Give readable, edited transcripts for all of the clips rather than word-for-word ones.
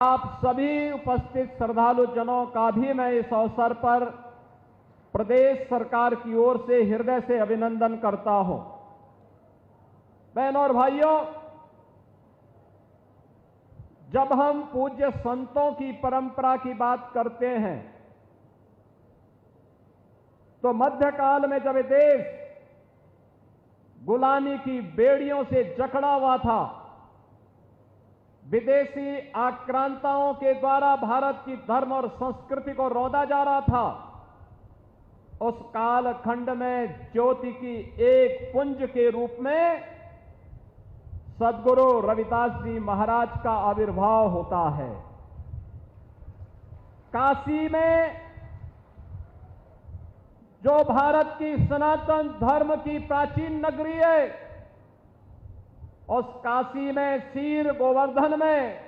आप सभी उपस्थित श्रद्धालु जनों का भी मैं इस अवसर पर प्रदेश सरकार की ओर से हृदय से अभिनंदन करता हूं। बहनों और भाइयों, जब हम पूज्य संतों की परंपरा की बात करते हैं तो मध्यकाल में जब देश गुलामी की बेड़ियों से जकड़ा हुआ था, विदेशी आक्रांताओं के द्वारा भारत की धर्म और संस्कृति को रौंदा जा रहा था, उस कालखंड में ज्योति की एक पुंज के रूप में सद्गुरु रविदास जी महाराज का आविर्भाव होता है। काशी में जो भारत की सनातन धर्म की प्राचीन नगरी है, उस काशी में शीर गोवर्धन में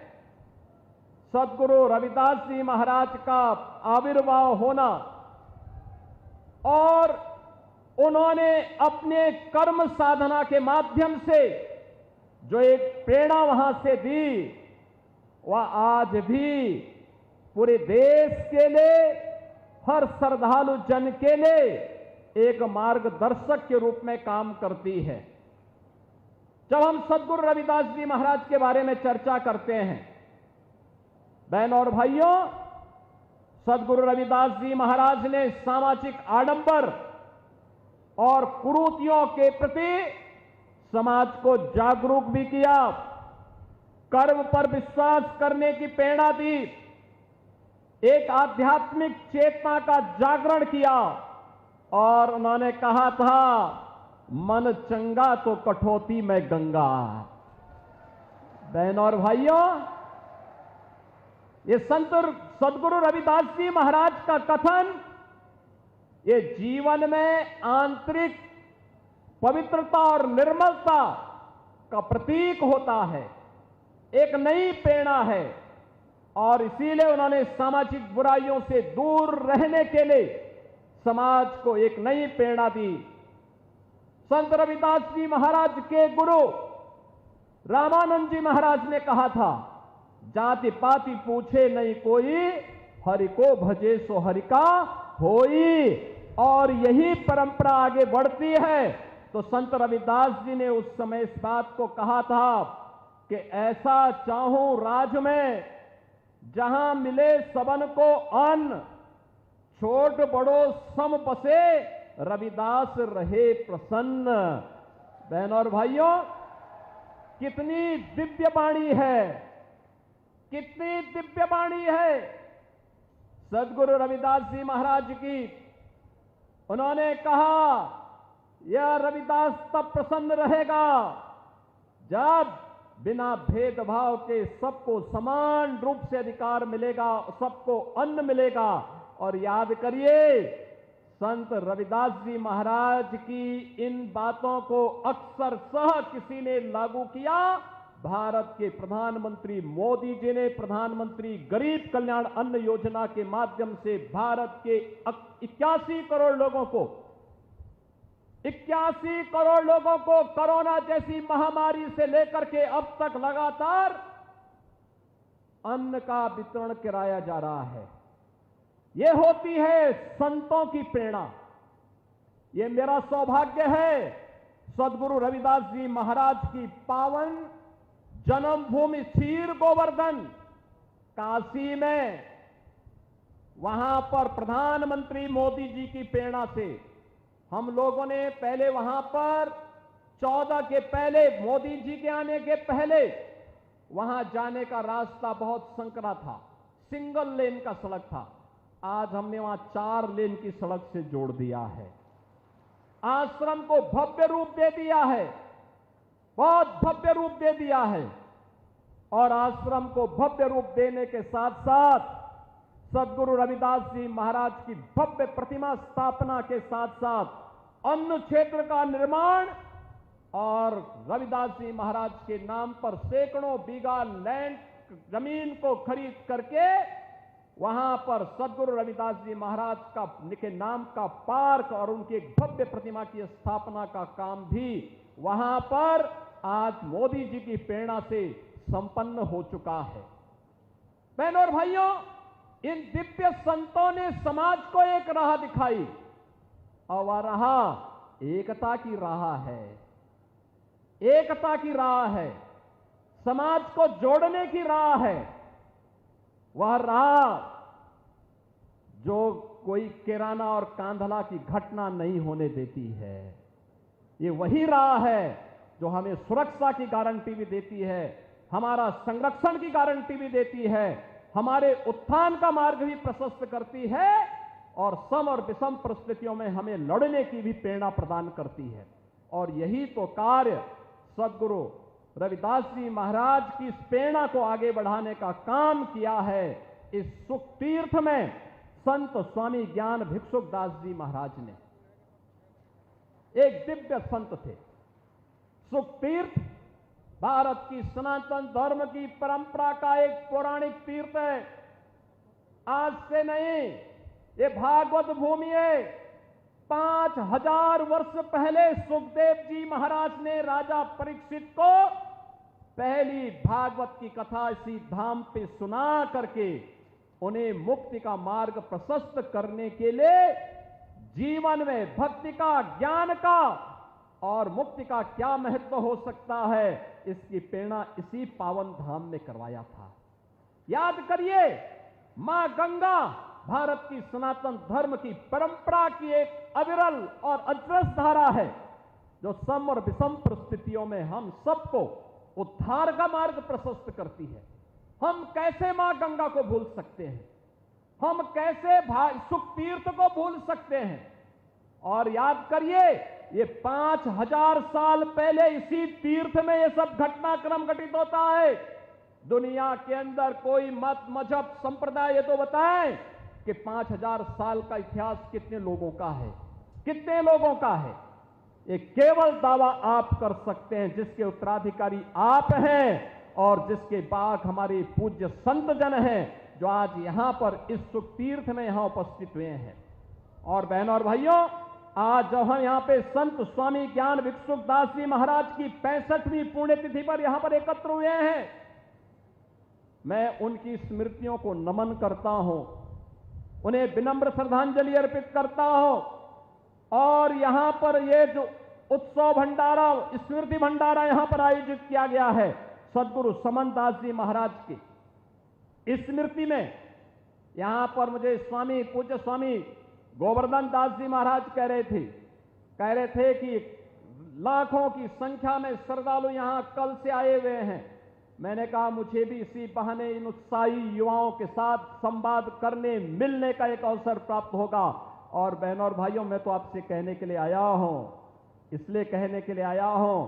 सद्गुरु रविदास जी महाराज का आविर्भाव होना और उन्होंने अपने कर्म साधना के माध्यम से जो एक प्रेरणा वहां से दी, वह आज भी पूरे देश के लिए, हर श्रद्धालु जन के लिए एक मार्गदर्शक के रूप में काम करती है। जब हम सद्गुरु रविदास जी महाराज के बारे में चर्चा करते हैं, बहनों और भाइयों, सद्गुरु रविदास जी महाराज ने सामाजिक आडंबर और कुरीतियों के प्रति समाज को जागरूक भी किया, कर्म पर विश्वास करने की प्रेरणा दी, एक आध्यात्मिक चेतना का जागरण किया और उन्होंने कहा था, मन चंगा तो कठौती में गंगा। बहनों और भाइयों, ये संत सद्गुरु रविदास जी महाराज का कथन ये जीवन में आंतरिक पवित्रता और निर्मलता का प्रतीक होता है, एक नई प्रेरणा है और इसीलिए उन्होंने सामाजिक बुराइयों से दूर रहने के लिए समाज को एक नई प्रेरणा दी। संत रविदास जी महाराज के गुरु रामानंद जी महाराज ने कहा था, जाति पाति पूछे नहीं कोई, हरि को भजे सो हरि का होई। और यही परंपरा आगे बढ़ती है। तो संत रविदास जी ने उस समय इस बात को कहा था कि ऐसा चाहूं राज में जहां मिले सबन को अन्न, छोट बड़ो सम बसे, रविदास रहे प्रसन्न। बहनों और भाइयों, कितनी दिव्य वाणी है, कितनी दिव्य वाणी है सद्गुरु रविदास जी महाराज की। उन्होंने कहा, यह रविदास तब प्रसन्न रहेगा जब बिना भेदभाव के सबको समान रूप से अधिकार मिलेगा, सबको अन्न मिलेगा। और याद करिए, संत रविदास जी महाराज की इन बातों को अक्सर सह किसी ने लागू किया। भारत के प्रधानमंत्री मोदी जी ने प्रधानमंत्री गरीब कल्याण अन्न योजना के माध्यम से भारत के 81 करोड़ लोगों को 81 करोड़ लोगों को कोरोना जैसी महामारी से लेकर के अब तक लगातार अन्न का वितरण कराया जा रहा है। यह होती है संतों की प्रेरणा। यह मेरा सौभाग्य है, सद्गुरु रविदास जी महाराज की पावन जन्मभूमि शीर गोवर्धन काशी में, वहां पर प्रधानमंत्री मोदी जी की प्रेरणा से हम लोगों ने पहले वहां पर 14 के पहले, मोदी जी के आने के पहले वहां जाने का रास्ता बहुत संकरा था, सिंगल लेन का सड़क था। आज हमने वहां 4 लेन की सड़क से जोड़ दिया है। आश्रम को भव्य रूप दे दिया है, बहुत भव्य रूप दे दिया है। और आश्रम को भव्य रूप देने के साथ साथ सद्गुरु रविदास जी महाराज की भव्य प्रतिमा स्थापना के साथ साथ अन्न क्षेत्र का निर्माण और रविदास जी महाराज के नाम पर सैकड़ों बीघा लैंड जमीन को खरीद करके वहां पर सद्गुरु रविदास जी महाराज का के नाम का पार्क और उनकी एक भव्य प्रतिमा की स्थापना का काम भी वहां पर आज मोदी जी की प्रेरणा से संपन्न हो चुका है। बहनों और भाइयों, इन दिव्य संतों ने समाज को एक राह दिखाई और वह राह एकता की राह है। एकता की राह है, समाज को जोड़ने की राह है। वह राह जो कोई किराना और कांधला की घटना नहीं होने देती है। ये वही राह है जो हमें सुरक्षा की गारंटी भी देती है, हमारा संरक्षण की गारंटी भी देती है, हमारे उत्थान का मार्ग भी प्रशस्त करती है और सम और विषम परिस्थितियों में हमें लड़ने की भी प्रेरणा प्रदान करती है। और यही तो कार्य सद्गुरु रविदास जी महाराज की इस प्रेरणा को आगे बढ़ाने का काम किया है। इस सुख तीर्थ में संत स्वामी ज्ञान भिक्षुक दास जी महाराज ने, एक दिव्य संत थे। सुख तीर्थ भारत की सनातन धर्म की परंपरा का एक पौराणिक तीर्थ है। आज से नहीं, ये भागवत भूमि है। 5000 वर्ष पहले सुखदेव जी महाराज ने राजा परीक्षित को पहली भागवत की कथा इसी धाम पे सुना करके उन्हें मुक्ति का मार्ग प्रशस्त करने के लिए जीवन में भक्ति का, ज्ञान का और मुक्ति का क्या महत्व हो सकता है, इसकी प्रेरणा इसी पावन धाम में करवाया था। याद करिए, मां गंगा भारत की सनातन धर्म की परंपरा की एक अविरल और अजरस धारा है, जो सम और विषम परिस्थितियों में हम सबको उद्धार का मार्ग प्रशस्त करती है। हम कैसे मां गंगा को भूल सकते हैं? हम कैसे सुख तीर्थ को भूल सकते हैं? और याद करिए, ये 5000 साल पहले इसी तीर्थ में ये सब घटनाक्रम घटित होता है। दुनिया के अंदर कोई मत, मजहब, संप्रदाय ये तो बताएं कि 5000 साल का इतिहास कितने लोगों का है, कितने लोगों का है। ये केवल दावा आप कर सकते हैं जिसके उत्तराधिकारी आप हैं और जिसके बाद हमारे पूज्य संत जन हैं, जो आज यहां पर इस सुख तीर्थ में यहां उपस्थित हुए हैं। और बहनों और भाइयों, आज जब हम यहां पे संत स्वामी ज्ञान भिक्षुक दास जी महाराज की 65वीं पुण्यतिथि पर यहां पर एकत्र हुए हैं, मैं उनकी स्मृतियों को नमन करता हूं, उन्हें विनम्र श्रद्धांजलि अर्पित करता हूं। और यहां पर ये जो उत्सव भंडारा, स्मृति भंडारा यहां पर आयोजित किया गया है सद्गुरु समन दास जी महाराज की स्मृति में, यहां पर मुझे स्वामी, पूज्य स्वामी गोवर्धन दास जी महाराज कह रहे थे कि लाखों की संख्या में श्रद्धालु यहां कल से आए हुए हैं। मैंने कहा मुझे भी इसी बहाने इन उत्साही युवाओं के साथ संवाद करने, मिलने का एक अवसर प्राप्त होगा। और बहनों और भाइयों, मैं तो आपसे कहने के लिए आया हूं, इसलिए कहने के लिए आया हूं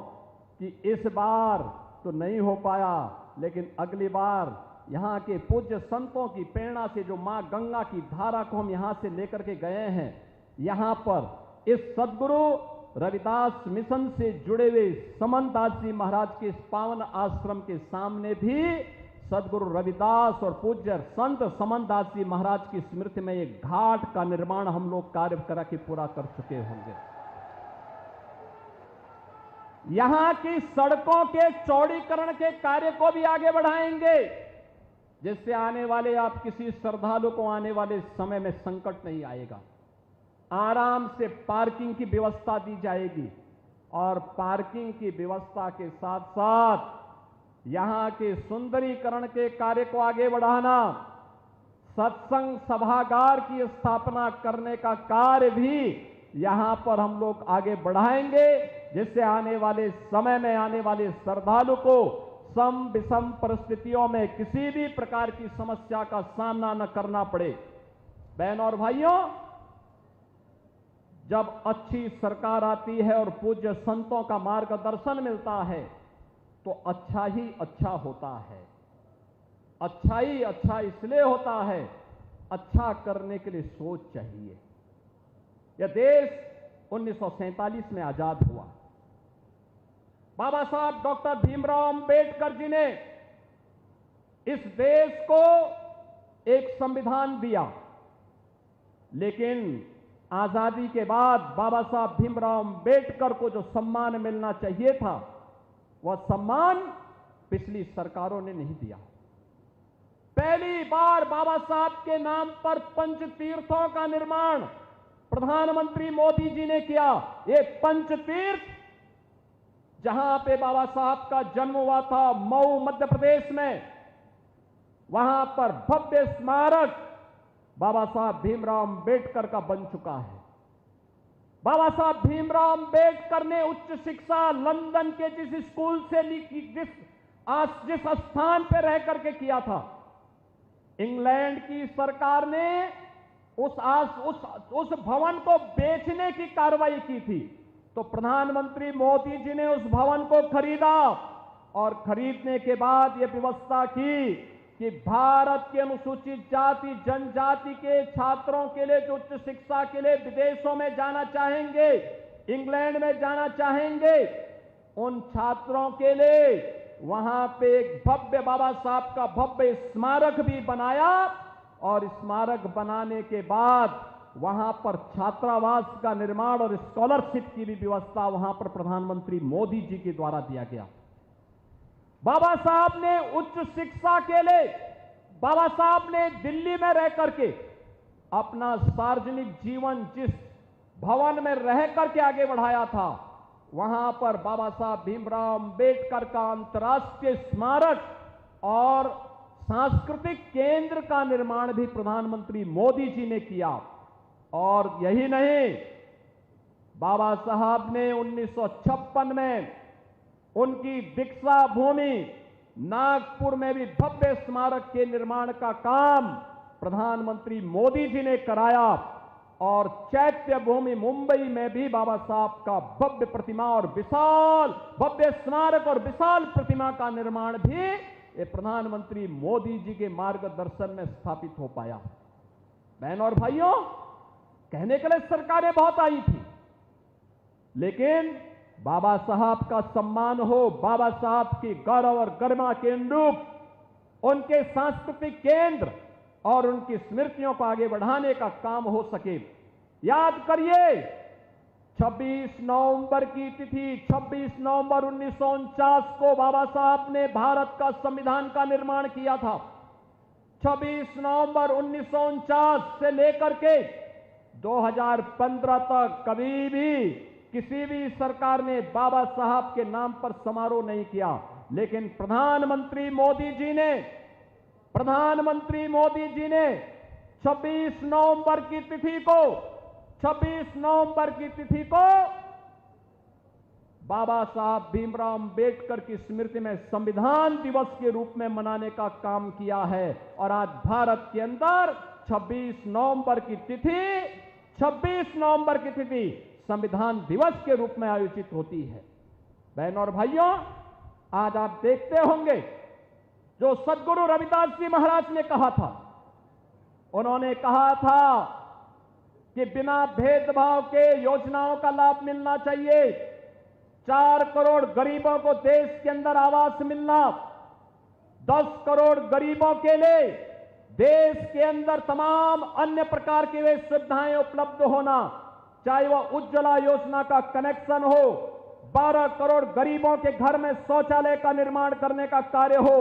कि इस बार तो नहीं हो पाया, लेकिन अगली बार यहां के पूज्य संतों की प्रेरणा से जो मां गंगा की धारा को हम यहां से लेकर के गए हैं, यहां पर इस सद्गुरु रविदास मिशन से जुड़े हुए समन दास जी महाराज के इस पावन आश्रम के सामने भी सद्गुरु रविदास और पूज्य संत समन दास जी महाराज की स्मृति में एक घाट का निर्माण हम लोग कार्य करा के पूरा कर चुके होंगे। यहां की सड़कों के चौड़ीकरण के कार्य को भी आगे बढ़ाएंगे, जिससे आने वाले आप किसी श्रद्धालु को आने वाले समय में संकट नहीं आएगा। आराम से पार्किंग की व्यवस्था दी जाएगी और पार्किंग की व्यवस्था के साथ साथ यहां के सुंदरीकरण के कार्य को आगे बढ़ाना, सत्संग सभागार की स्थापना करने का कार्य भी यहां पर हम लोग आगे बढ़ाएंगे, जिससे आने वाले समय में आने वाले श्रद्धालु को सम विषम परिस्थितियों में किसी भी प्रकार की समस्या का सामना न करना पड़े। बहनों और भाइयों, जब अच्छी सरकार आती है और पूज्य संतों का मार्गदर्शन मिलता है तो अच्छा ही अच्छा होता है। अच्छा ही अच्छा इसलिए होता है, अच्छा करने के लिए सोच चाहिए। यह देश 1947 में आजाद हुआ। बाबा साहब डॉक्टर भीमराव अंबेडकर जी ने इस देश को एक संविधान दिया, लेकिन आजादी के बाद बाबा साहब भीमराव अंबेडकर को जो सम्मान मिलना चाहिए था, वह सम्मान पिछली सरकारों ने नहीं दिया। पहली बार बाबा साहब के नाम पर पंच तीर्थों का निर्माण प्रधानमंत्री मोदी जी ने किया। ये पंच तीर्थ जहां पे बाबा साहब का जन्म हुआ था, मऊ मध्य प्रदेश में, वहां पर भव्य स्मारक बाबा साहब भीमराव अंबेडकर का बन चुका है। बाबा साहब भीमराव अंबेडकर ने उच्च शिक्षा लंदन के जिस स्कूल से जिस स्थान पर रह करके किया था, इंग्लैंड की सरकार ने उस भवन को बेचने की कार्रवाई की थी, तो प्रधानमंत्री मोदी जी ने उस भवन को खरीदा और खरीदने के बाद यह व्यवस्था की कि भारत के अनुसूचित जाति जनजाति के छात्रों के लिए जो उच्च शिक्षा के लिए विदेशों में जाना चाहेंगे, इंग्लैंड में जाना चाहेंगे, उन छात्रों के लिए वहां पे एक भव्य बाबा साहब का भव्य स्मारक भी बनाया और स्मारक बनाने के बाद वहां पर छात्रावास का निर्माण और स्कॉलरशिप की भी व्यवस्था वहां पर प्रधानमंत्री मोदी जी के द्वारा दिया गया। बाबा साहब ने उच्च शिक्षा के लिए, बाबा साहब ने दिल्ली में रह करके अपना सार्वजनिक जीवन जिस भवन में रह करके आगे बढ़ाया था, वहां पर बाबा साहब भीमराव अंबेडकर का अंतर्राष्ट्रीय स्मारक और सांस्कृतिक केंद्र का निर्माण भी प्रधानमंत्री मोदी जी ने किया। और यही नहीं, बाबा साहब ने 1956 में उनकी दीक्षा भूमि नागपुर में भी भव्य स्मारक के निर्माण का काम प्रधानमंत्री मोदी जी ने कराया और चैत्य भूमि मुंबई में भी बाबा साहब का भव्य प्रतिमा और विशाल भव्य स्मारक और विशाल प्रतिमा का निर्माण भी ये प्रधानमंत्री मोदी जी के मार्गदर्शन में स्थापित हो पाया। बहनों और भाइयों, कहने के लिए सरकारें बहुत आई थी, लेकिन बाबा साहब का सम्मान हो, बाबा साहब की गौरव और गरिमा के अनुरूप उनके सांस्कृतिक केंद्र और उनकी स्मृतियों को आगे बढ़ाने का काम हो सके। याद करिए, 26 नवंबर की तिथि, 26 नवंबर 1949 को बाबा साहब ने भारत का संविधान का निर्माण किया था। 26 नवंबर 1949 से लेकर के 2015 तक कभी भी किसी भी सरकार ने बाबा साहब के नाम पर समारोह नहीं किया, लेकिन प्रधानमंत्री मोदी जी ने 26 नवंबर की तिथि को बाबा साहब भीमराव अंबेडकर की स्मृति में संविधान दिवस के रूप में मनाने का काम किया है। और आज भारत के अंदर 26 नवंबर की तिथि संविधान दिवस के रूप में आयोजित होती है। बहनों और भाइयों, आज आप देखते होंगे जो सद्गुरु रविदास जी महाराज ने कहा था, उन्होंने कहा था कि बिना भेदभाव के योजनाओं का लाभ मिलना चाहिए। 4 करोड़ गरीबों को देश के अंदर आवास मिलना, 10 करोड़ गरीबों के लिए देश के अंदर तमाम अन्य प्रकार की वे सुविधाएं उपलब्ध होना, चाहे वह उज्ज्वला योजना का कनेक्शन हो, 12 करोड़ गरीबों के घर में शौचालय का निर्माण करने का कार्य हो,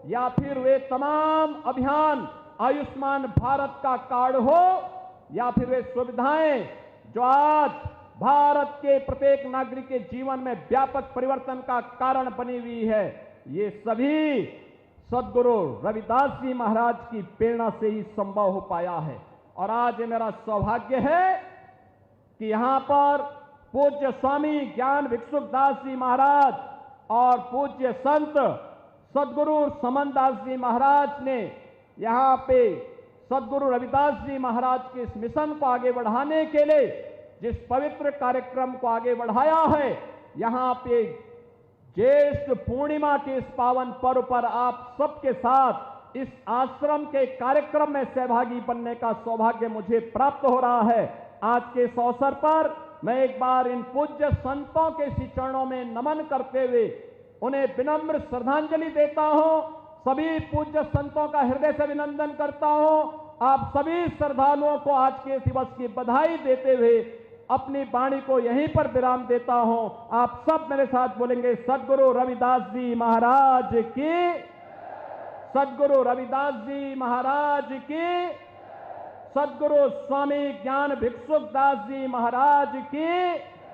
या फिर वे तमाम अभियान आयुष्मान भारत का कार्ड हो, या फिर वे सुविधाएं जो आज भारत के प्रत्येक नागरिक के जीवन में व्यापक परिवर्तन का कारण बनी हुई है, ये सभी सद्गुरु रविदास जी महाराज की प्रेरणा से ही संभव हो पाया है। और आज ये मेरा सौभाग्य है कि यहां पर पूज्य स्वामी ज्ञान भिक्षुकदास जी महाराज और पूज्य संत सद्गुरु समनदास जी महाराज ने यहां पे सद्गुरु रविदास जी महाराज के इस मिशन को आगे बढ़ाने के लिए जिस पवित्र कार्यक्रम को आगे बढ़ाया है, यहां पे ज्येष्ठ पूर्णिमा के इस पावन पर्व पर आप सबके साथ इस आश्रम के कार्यक्रम में सहभागी बनने का सौभाग्य मुझे प्राप्त हो रहा है। आज के इस अवसर पर मैं एक बार इन पूज्य संतों के श्री चरणों में नमन करते हुए उन्हें विनम्र श्रद्धांजलि देता हूं। सभी पूज्य संतों का हृदय से अभिनंदन करता हूं। आप सभी श्रद्धालुओं को आज के दिवस की बधाई देते हुए अपनी वाणी को यहीं पर विराम देता हूं। आप सब मेरे साथ बोलेंगे, सद्गुरु रविदास जी महाराज की, सद्गुरु रविदास जी महाराज की, सद्गुरु स्वामी ज्ञान भिक्षुक दास जी महाराज की।